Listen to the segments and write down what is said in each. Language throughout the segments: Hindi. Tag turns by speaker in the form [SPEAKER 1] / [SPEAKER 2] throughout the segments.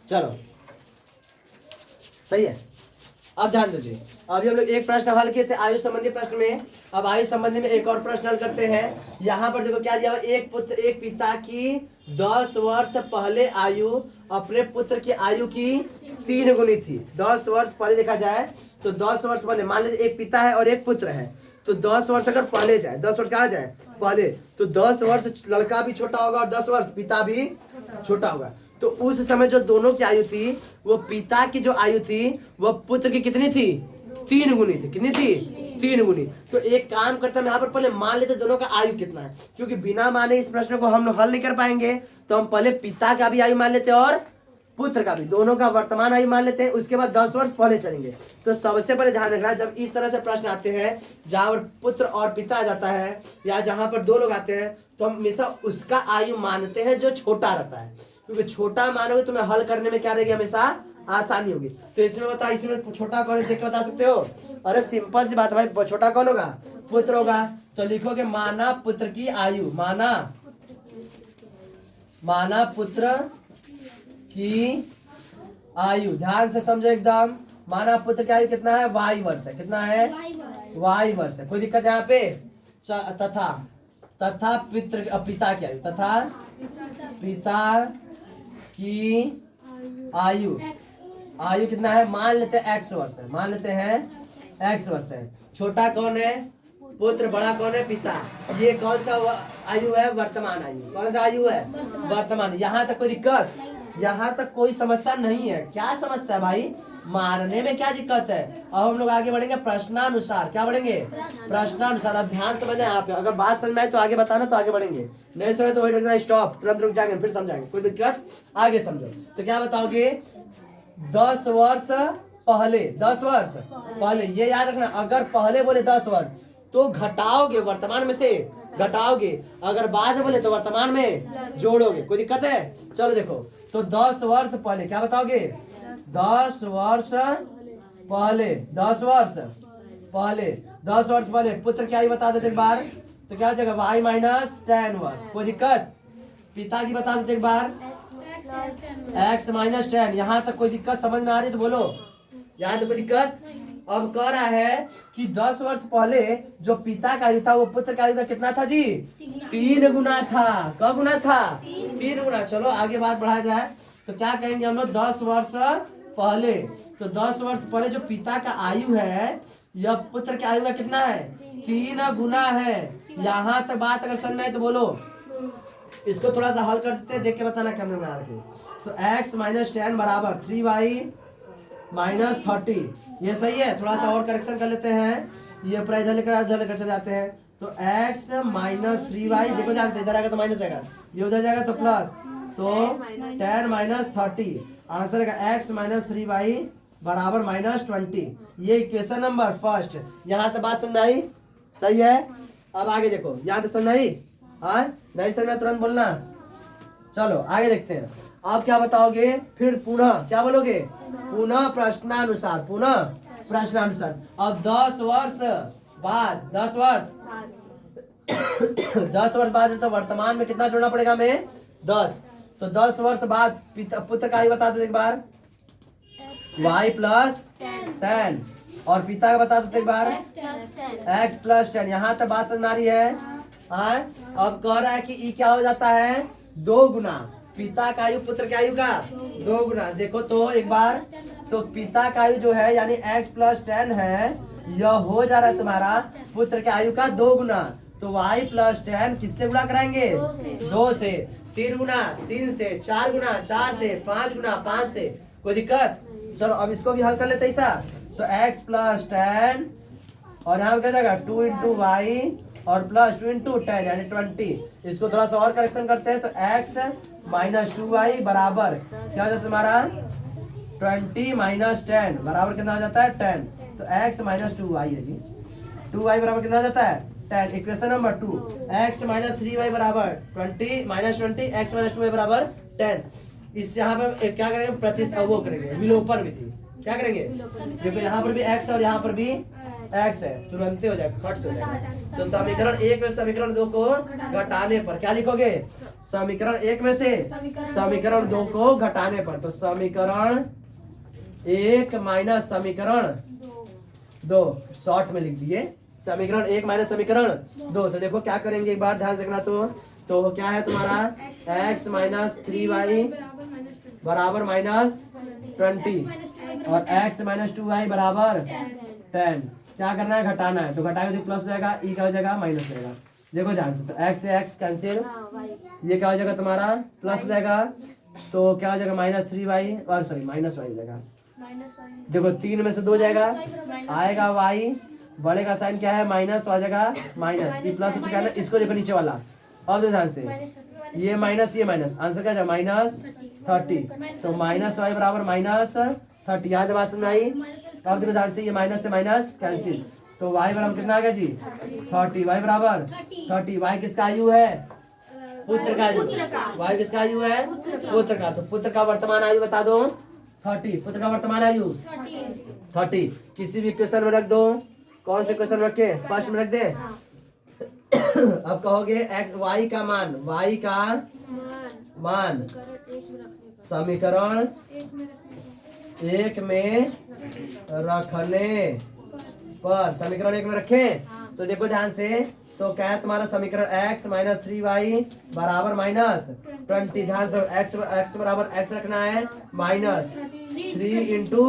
[SPEAKER 1] चलो सही है। अब ध्यान दीजिए, अभी हम लोग एक प्रश्न हल किए थे आयु संबंधी प्रश्न में। अब आयु संबंधी में एक और प्रश्न हल करते हैं। यहाँ पर देखो क्या दिया हुआ, एक पुत्र एक पिता की 10 वर्ष पहले आयु अपने पुत्र की आयु की 3 गुनी थी। 10 वर्ष पहले देखा जाए तो 10 वर्ष पहले, मान लीजिए एक पिता है और एक पुत्र है, तो 10 वर्ष अगर पहले जाए, 10 वर्ष कहा जाए पहले, तो 10 वर्ष लड़का भी छोटा होगा और 10 वर्ष पिता भी छोटा होगा। तो उस समय जो दोनों की आयु थी, वो पिता की जो आयु थी वो पुत्र की कितनी थी, 3 गुनी थी। कितनी थी, 3 गुनी। तो एक काम करते हैं, यहाँ पर पहले मान लेते दोनों का आयु कितना है, क्योंकि बिना माने इस प्रश्न को हम हल नहीं कर पाएंगे। तो हम पहले पिता का भी आयु मान लेते हैं और पुत्र का भी, दोनों का वर्तमान आयु मान लेते हैं। उसके बाद 10 वर्ष पहले चलेंगे। तो सबसे पहले ध्यान रखना, जब इस तरह से प्रश्न आते हैं जहाँ पर पुत्र और पिता आ जाता है, या जहाँ पर 2 लोग आते हैं, तो हम हमेशा उसका आयु मानते हैं जो छोटा रहता है, क्योंकि छोटा मानोगे तुम्हें हल करने में क्या रहेगी, हमेशा आसानी होगी। तो इसमें बता, इसमें छोटा कौन है देख के बता सकते हो? अरे सिंपल सी बात है भाई, छोटा कौन होगा, पुत्र होगा। तो लिखोगे माना पुत्र की आयु, माना पुत्र की आयु। ध्यान से समझो एकदम, माना पुत्र की आयु कितना है, y वर्ष है। कितना है, y वर्ष है। कोई दिक्कत यहाँ पे? तथा पिता की आयु, तथा पिता की आयु कितना है, मान लेते हैं x वर्ष है, मान लेते हैं x वर्ष है। छोटा कौन है, पुत्र, बड़ा कौन है, पिता। ये कौन सा आयु है, वर्तमान आयु। कौन सा आयु है, वर्तमान। यहाँ तक कोई दिक्कत, यहाँ तक कोई समस्या नहीं है। क्या समस्या है भाई, मारने में क्या दिक्कत है। अब हम लोग आगे बढ़ेंगे प्रश्नानुसार। क्या बढ़ेंगे, प्रश्नानुसार। अब ध्यान समझना यहाँ पे, अगर बात समझ में आए तो आगे बताना, तो आगे बढ़ेंगे। नहीं समझे तो वही रखना, स्टॉप, तुरंत रुक जाएंगे, फिर समझाएंगे। कोई दिक्कत, आगे समझो। तो क्या बताओगे, 10 वर्ष पहले, 10 वर्ष पहले, ये याद रखना। अगर पहले बोले 10 वर्ष तो घटाओगे, वर्तमान में से घटाओगे। अगर बाद में बोले तो वर्तमान में जोड़ोगे। कोई दिक्कत है? चलो देखो, तो 10 वर्ष पहले क्या बताओगे, 10 वर्ष पहले, 10 वर्ष पहले, 10 वर्ष पहले पुत्र की आयु बता देते एक बार। तो क्या हो जाएगा, y माइनस 10 वर्ष। कोई दिक्कत? पिता की बता देते एक बार, x माइनस 10। यहाँ तक कोई दिक्कत समझ में आ रही है तो बोलो, यहाँ तक कोई दिक्कत? अब कह रहा है कि 10 वर्ष पहले जो पिता का आयु था वो पुत्र का आयु का कितना था जी, 3 गुना था। क गुना था, 3 गुना। चलो आगे बात बढ़ाया जाए तो क्या कहेंगे हम लोग, 10 वर्ष पहले। तो 10 वर्ष पहले जो पिता का आयु है, यह पुत्र के आयु का कितना है, 3 गुना है। यहाँ तक बात अगर समझ में आए तो बोलो। इसको थोड़ा सा हल कर देते हैं, देख के बताना करने में आ रखे। तो x माइनस 10 बराबर 3y माइनस 30। ये सही है? थोड़ा सा और करेक्शन कर लेते हैं, ये पूरा इधर लेकर चले जाते हैं। तो x माइनस 3y, देखो ध्यान से, इधर आएगा तो माइनस आएगा, ये उधर जाएगा तो प्लस, तो 10 माइनस 30। आंसर है x माइनस 3y बराबर माइनस 20। ये इक्वेशन नंबर फर्स्ट। यहाँ तक बात समझ में आई? सही है। अब आगे देखो, यहाँ तक समझ में आई? हाँ, नहीं समझ में तुरंत बोलना। चलो आगे देखते हैं। आप क्या बताओगे, फिर पुनः क्या बोलोगे, पुनः प्रश्नानुसार, पुनः प्रश्नानुसार। अब 10 वर्ष बाद, 10 वर्ष 10 वर्ष बाद तो वर्तमान में कितना जोड़ना पड़ेगा हमें, 10। तो 10 वर्ष बाद पुत्र का आयु बता दो एक बार, y प्लस 10। और पिता का बता दो एक बार, x प्लस 10। यहाँ तक बात समझ में आ रही है? हाँ। अब कह रहा है कि ई क्या हो जाता है, 2 गुना। पिता का आयु पुत्र के आयु का 2 गुना। देखो तो एक बार, तो पिता का आयु जो है यानी x प्लस 10 है, यह हो जा रहा है तुम्हारा पुत्र के आयु का 2 गुना। तो y प्लस 10 किससे गुणा कराएंगे, 2 से। 3 गुना 3 से, 4 गुना 4 से, 5 गुना 5 से। कोई दिक्कत? चलो अब इसको भी हल कर लेते ऐसा। तो x प्लस 10 और यहाँ पे क्या जाएगा 2 इंटू वाई और प्लस 2 इंटू 10 यानी 20। इसको थोड़ा सा और करेक्शन करते हैं। तो x माइनस 2y बराबर क्या हो जाता है तुम्हारा, 20 माइनस 10 बराबर कितना हो जाता है, 10। तो x माइनस 2y है जी, 2y बराबर कितना हो जाता है, 10। Equation number 2, x minus 3y बराबर 20 माइनस 20, x माइनस 2y बराबर 10। इस यहाँ पर क्या करेंगे, वो करेंगे विलोपन विधि। क्या करेंगे, देखो यहाँ पर भी x और यहाँ पर भी एक्स है, तुरंत हो जाएगा, खट से हो जाएगा। तो समीकरण 1 में समीकरण 2 को घटाने पर क्या लिखोगे? समीकरण 1 में से समीकरण 2 को घटाने पर, तो समीकरण 1 माइनस समीकरण 2 शॉर्ट में लिख दिए, समीकरण 1 माइनस समीकरण 2। तो देखो क्या करेंगे, एक बार ध्यान से देखना। तो क्या है तुम्हारा x माइनस 3y बराबर माइनस 20 और x माइनस 2y बराबर 10। क्या करना है? घटाना है। तो घटाएंगे तो प्लस हो जाएगा, e क्या हो जाएगा? माइनस हो जाएगा। देखो ध्यान से, तो x से x कैंसिल, ये क्या हो जाएगा तुम्हारा? प्लस हो जाएगा, तो क्या हो जाएगा? माइनस 3y और सॉरी माइनस y हो जाएगा। देखो 3 में से 2 जाएगा, आएगा y, बड़े का साइन क्या है? माइनस, तो आ जाएगा माइनस, ये प्लस हो चुका है ना। इसको देखो नीचे वाला, अब ध्यान से, ये माइनस ये माइनस, आंसर क्या है? माइनस 30। तो माइनस वाई बराबर माइनस 30। यहाँ बात समझ आई? अब देखो ध्यान से, ये माइनस से माइनस कैंसिल, तो y बराबर कितना आ गया जी? 30। y बराबर 30। y किसका आयु है? पुत्र का आयु। y किसका आयु है? पुत्र का। तो पुत्र का वर्तमान आयु बता दो। 30। पुत्र का वर्तमान आयु 30। किसी भी क्वेश्चन में रख दो। कौन से क्वेश्चन रखे? फर्स्ट में रख दे। अब कहोगे एक्स वाई का मान, y का मान समीकरण 1 में रखने पर, समीकरण 1 में रखें। तो देखो ध्यान से, तो क्या है तुम्हारा? समीकरण x माइनस 3y बराबर माइनस 20। ध्यान से, x बराबर x रखना है, माइनस 3 इंटू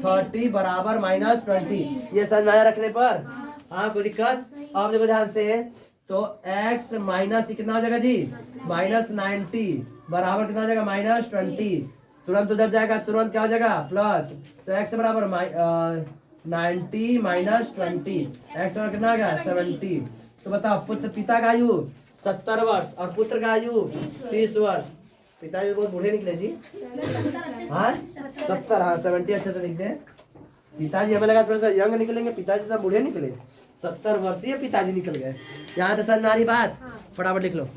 [SPEAKER 1] 30 बराबर माइनस 20। ये समझ में आया रखने पर? हाँ, कोई दिक्कत? अब देखो ध्यान से, तो x माइनस कितना हो जाएगा जी? माइनस 90 बराबर कितना हो जाएगा? माइनस 20। तुरंत उधर जाएगा, तुरंत क्या हो जाएगा? प्लस। तो x बराबर 90 माइनस 20, x बराबर कितना आ गया? 70। तो बताओ, पुत्र पिता का आयु 70 वर्ष और पुत्र का आयु 30 वर्ष। पिताजी बहुत बूढ़े निकले जी। हाँ 70, हाँ 70 अच्छे से लिख दे। पिताजी हमें लगा थोड़ा सा यंग निकलेंगे, पिताजी तो बूढ़े निकले। 70 वर्षीय पिताजी निकल गए। यहाँ तो समझ में आ रही बात? फटाफट लिख लो।